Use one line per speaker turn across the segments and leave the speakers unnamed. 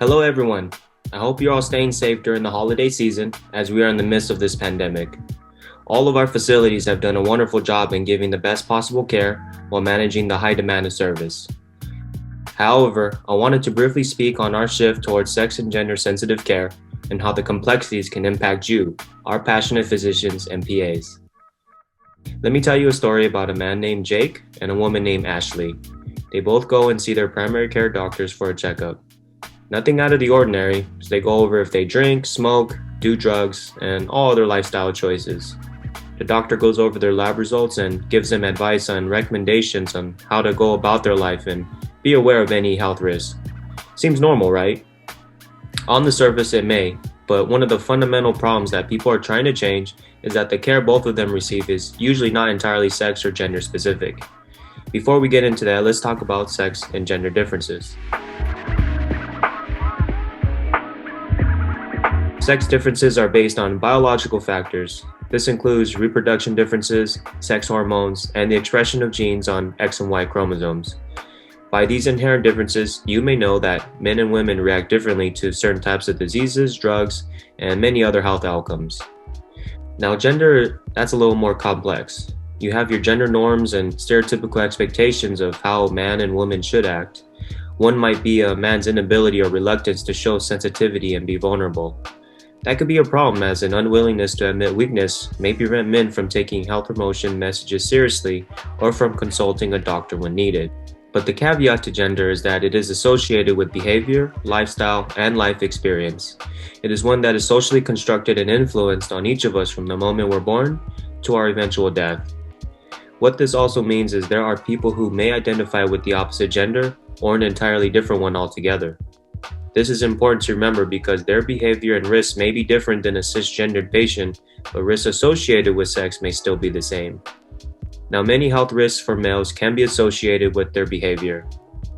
Hello, everyone. I hope you're all staying safe during the holiday season as we are in the midst of this pandemic. All of our facilities have done a wonderful job in giving the best possible care while managing the high demand of service. However, I wanted to briefly speak on our shift towards sex and gender sensitive care and how the complexities can impact you, our passionate physicians and PAs. Let me tell you a story about a man named Jake and a woman named Ashley. They both go and see their primary care doctors for a checkup. Nothing out of the ordinary, so they go over if they drink, smoke, do drugs, and all other lifestyle choices. The doctor goes over their lab results and gives them advice and recommendations on how to go about their life and be aware of any health risks. Seems normal, right? On the surface, it may, but one of the fundamental problems that people are trying to change is that the care both of them receive is usually not entirely sex or gender specific. Before we get into that, let's talk about sex and gender differences. Sex differences are based on biological factors. This includes reproduction differences, sex hormones, and the expression of genes on X and Y chromosomes. By these inherent differences, you may know that men and women react differently to certain types of diseases, drugs, and many other health outcomes. Now, gender, that's a little more complex. You have your gender norms and stereotypical expectations of how a man and woman should act. One might be a man's inability or reluctance to show sensitivity and be vulnerable. That could be a problem, as an unwillingness to admit weakness may prevent men from taking health promotion messages seriously or from consulting a doctor when needed. But the caveat to gender is that it is associated with behavior, lifestyle, and life experience. It is one that is socially constructed and influenced on each of us from the moment we're born to our eventual death. What this also means is there are people who may identify with the opposite gender or an entirely different one altogether. This is important to remember because their behavior and risks may be different than a cisgendered patient, but risks associated with sex may still be the same. Now, many health risks for males can be associated with their behavior.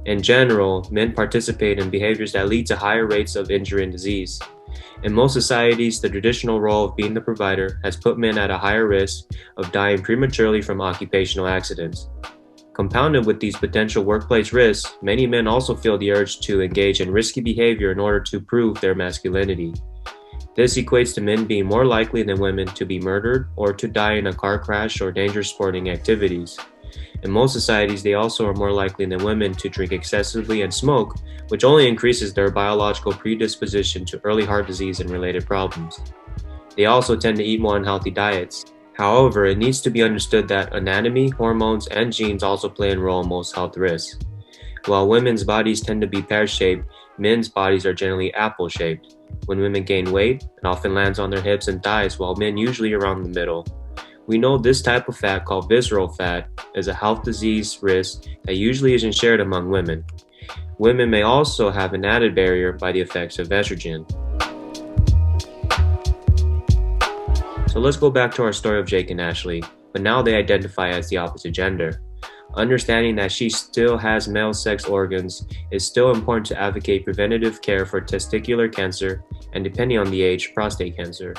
In general, men participate in behaviors that lead to higher rates of injury and disease. In most societies, the traditional role of being the provider has put men at a higher risk of dying prematurely from occupational accidents. Compounded with these potential workplace risks, many men also feel the urge to engage in risky behavior in order to prove their masculinity. This equates to men being more likely than women to be murdered or to die in a car crash or dangerous sporting activities. In most societies, they also are more likely than women to drink excessively and smoke, which only increases their biological predisposition to early heart disease and related problems. They also tend to eat more unhealthy diets. However, it needs to be understood that anatomy, hormones, and genes also play a role in most health risks. While women's bodies tend to be pear-shaped, men's bodies are generally apple-shaped. When women gain weight, it often lands on their hips and thighs, while men usually around the middle. We know this type of fat, called visceral fat, is a health disease risk that usually isn't shared among women. Women may also have an added barrier by the effects of estrogen. So let's go back to our story of Jake and Ashley, but now they identify as the opposite gender. Understanding that she still has male sex organs is still important to advocate preventative care for testicular cancer and, depending on the age, prostate cancer.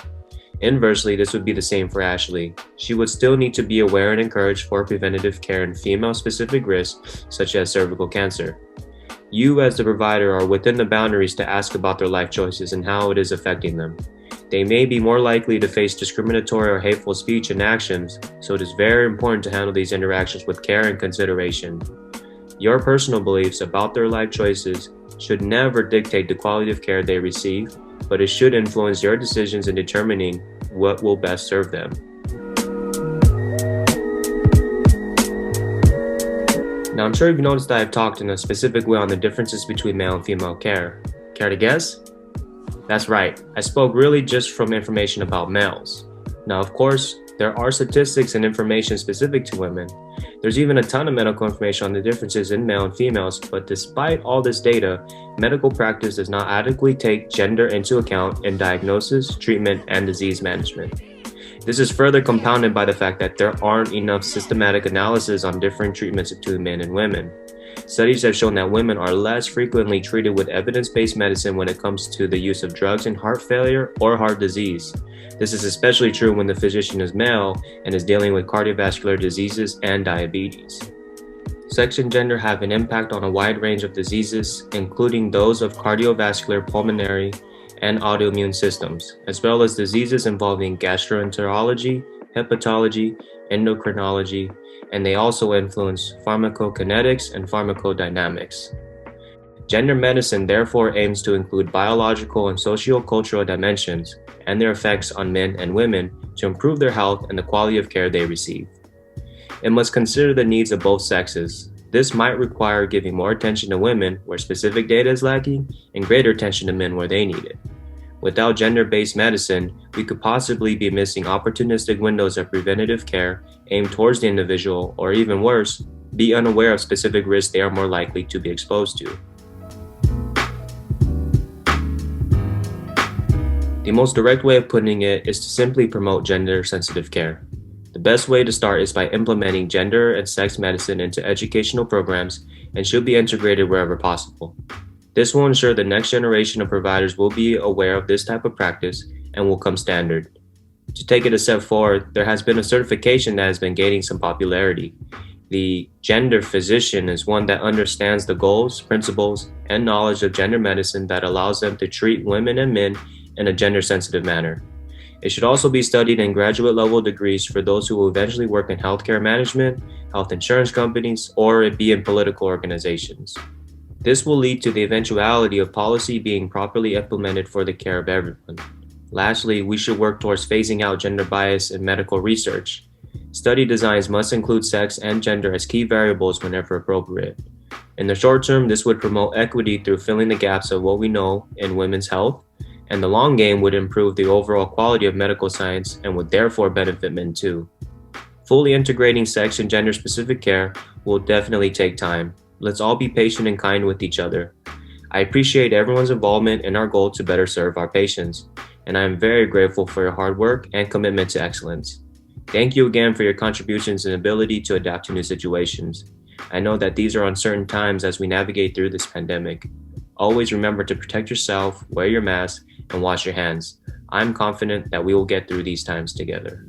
Inversely, this would be the same for Ashley. She would still need to be aware and encouraged for preventative care in female-specific risks, such as cervical cancer. You, as the provider, are within the boundaries to ask about their life choices and how it is affecting them. They may be more likely to face discriminatory or hateful speech and actions, so it is very important to handle these interactions with care and consideration. Your personal beliefs about their life choices should never dictate the quality of care they receive, but it should influence your decisions in determining what will best serve them. Now, I'm sure you've noticed that I've talked in a specific way on the differences between male and female care. Care to guess? That's right, I spoke really just from information about males. Now, of course, there are statistics and information specific to women. There's even a ton of medical information on the differences in male and females, but despite all this data, medical practice does not adequately take gender into account in diagnosis, treatment, and disease management. This is further compounded by the fact that there aren't enough systematic analysis on differing treatments between men and women. Studies have shown that women are less frequently treated with evidence-based medicine when it comes to the use of drugs in heart failure or heart disease. This is especially true when the physician is male and is dealing with cardiovascular diseases and diabetes. Sex and gender have an impact on a wide range of diseases, including those of cardiovascular, pulmonary, and autoimmune systems, as well as diseases involving gastroenterology, hepatology, endocrinology, and they also influence pharmacokinetics and pharmacodynamics. Gender medicine therefore aims to include biological and socio-cultural dimensions and their effects on men and women to improve their health and the quality of care they receive. It must consider the needs of both sexes. This might require giving more attention to women where specific data is lacking and greater attention to men where they need it. Without gender-based medicine, we could possibly be missing opportunistic windows of preventative care aimed towards the individual, or even worse, be unaware of specific risks they are more likely to be exposed to. The most direct way of putting it is to simply promote gender-sensitive care. The best way to start is by implementing gender and sex medicine into educational programs and should be integrated wherever possible. This will ensure the next generation of providers will be aware of this type of practice and will come standard. To take it a step forward, there has been a certification that has been gaining some popularity. The gender physician is one that understands the goals, principles, and knowledge of gender medicine that allows them to treat women and men in a gender-sensitive manner. It should also be studied in graduate level degrees for those who will eventually work in healthcare management, health insurance companies, or be in political organizations. This will lead to the eventuality of policy being properly implemented for the care of everyone. Lastly, we should work towards phasing out gender bias in medical research. Study designs must include sex and gender as key variables whenever appropriate. In the short term, this would promote equity through filling the gaps of what we know in women's health, and the long game would improve the overall quality of medical science and would therefore benefit men too. Fully integrating sex and gender-specific care will definitely take time. Let's all be patient and kind with each other. I appreciate everyone's involvement in our goal to better serve our patients, and I am very grateful for your hard work and commitment to excellence. Thank you again for your contributions and ability to adapt to new situations. I know that these are uncertain times as we navigate through this pandemic. Always remember to protect yourself, wear your mask, and wash your hands. I'm confident that we will get through these times together.